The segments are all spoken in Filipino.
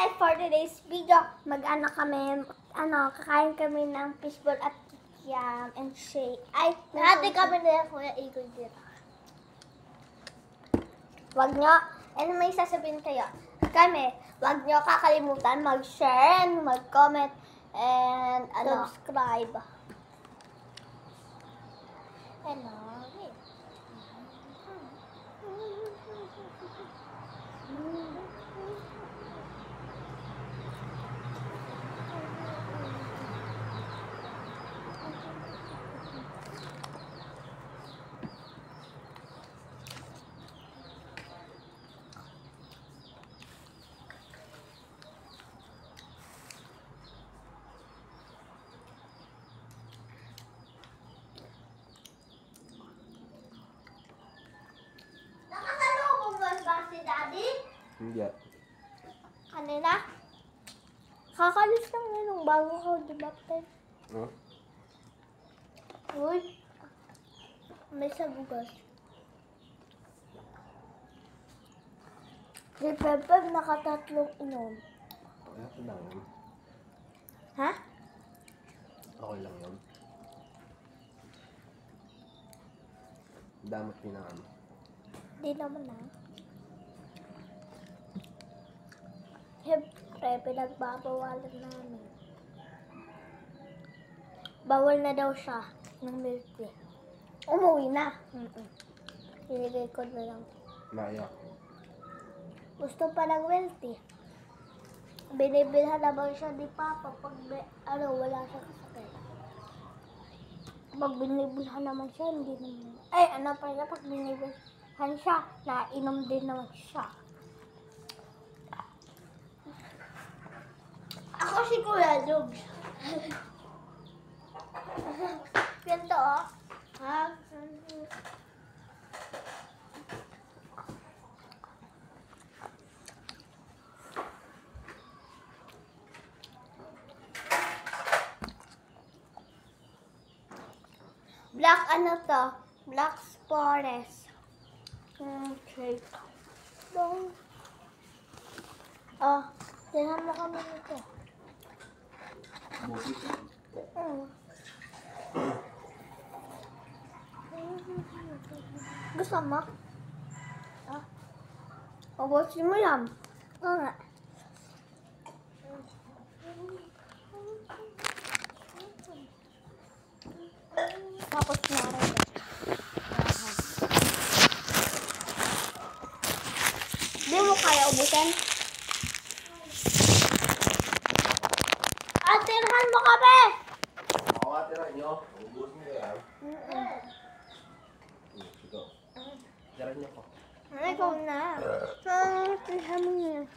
guys, for today's video, kakain kami ng fishball at kikiam and shake. Ay, nahati kami na Kuya Igor dito. Wag nyo, may sasabihin kayo. Wag nyo kakalimutan mag-share and mag-comment and subscribe. Hindi. Kanina? Kakalis lang nung bago ka, diba, Pen? Huh? Uy. May sabugas. Si Pepe, nakatatlong inom. Okay lang yun. Ha? Okay lang yun. Damot pinakam. Hindi naman na. Siyempre, pinagbabawalan namin. Bawal na daw siya ng milk tea. Umuwi na. Iligay ko na lang. Naiyak. Gusto pa ng milk tea. Binibilhan naman siya ni Papa pag wala siya kasakit. Pag binibilhan naman siya, hindi naman. Pag binibilhan siya, nainom din naman siya. Ako si Kuya Jobs. Ganito, oh. Ha? Black Black Forest. Okay. Tingnan mo kami nito. Gusto mo? Ubusin mo yan. Oo nga. Tapos na rin. Di mo kaya ubusin? Tirahan mo kami! Ako nga tira nyo. Ubusin nyo yan. Ito. Tira nyo ko. Ikaw na. Tirahan mo yan.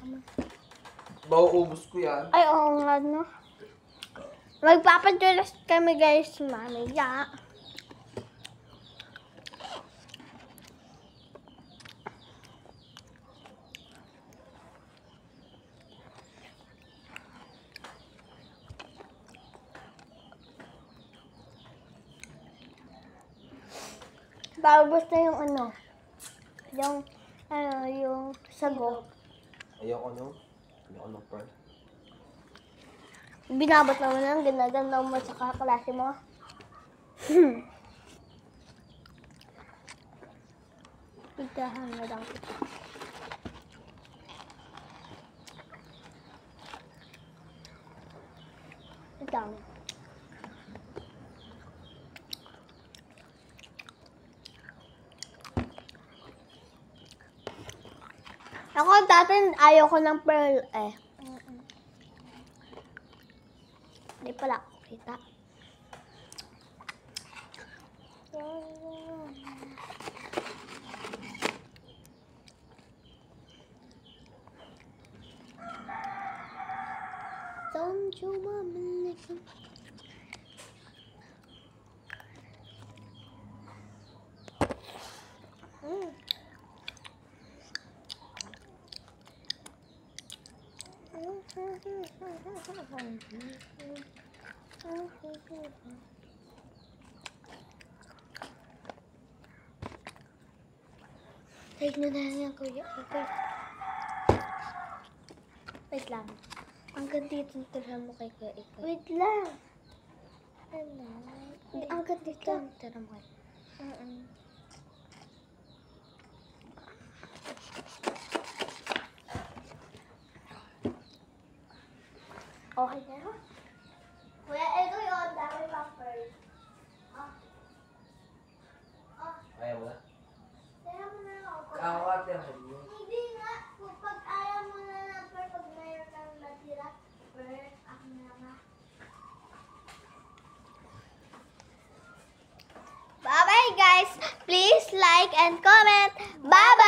Mauubos ko yan. Ay, oo nga, no? Magpapadulas kami, guys, mamaya. Paubos na yung sago. Ayoko nung. Ayoko nung pearl. Binabot naman lang, ginaganda mo sa kaklase mo. Ikahan na lang kita. Ikaw. Ako dati ayaw ko ng pearl eh. Hindi pala ako kita. Don't you want me to... Take nyo na lang, Kuya. Okay. Wait lang. Ang ganda dito tira mo kay Kuya Ikoy. Wait lang. Ano? Ang ganda dito tira mo kay. Okay na ha? Kuya Ikoy, ang dami pampers. Ayaw mo na? Tira mo na ako. Kakawatirahan niyo. Hindi nga. Kapag ayaw mo na ng per, pag mayroon kang natira, per, ako na nga. Bye-bye guys. Please like and comment. Bye-bye.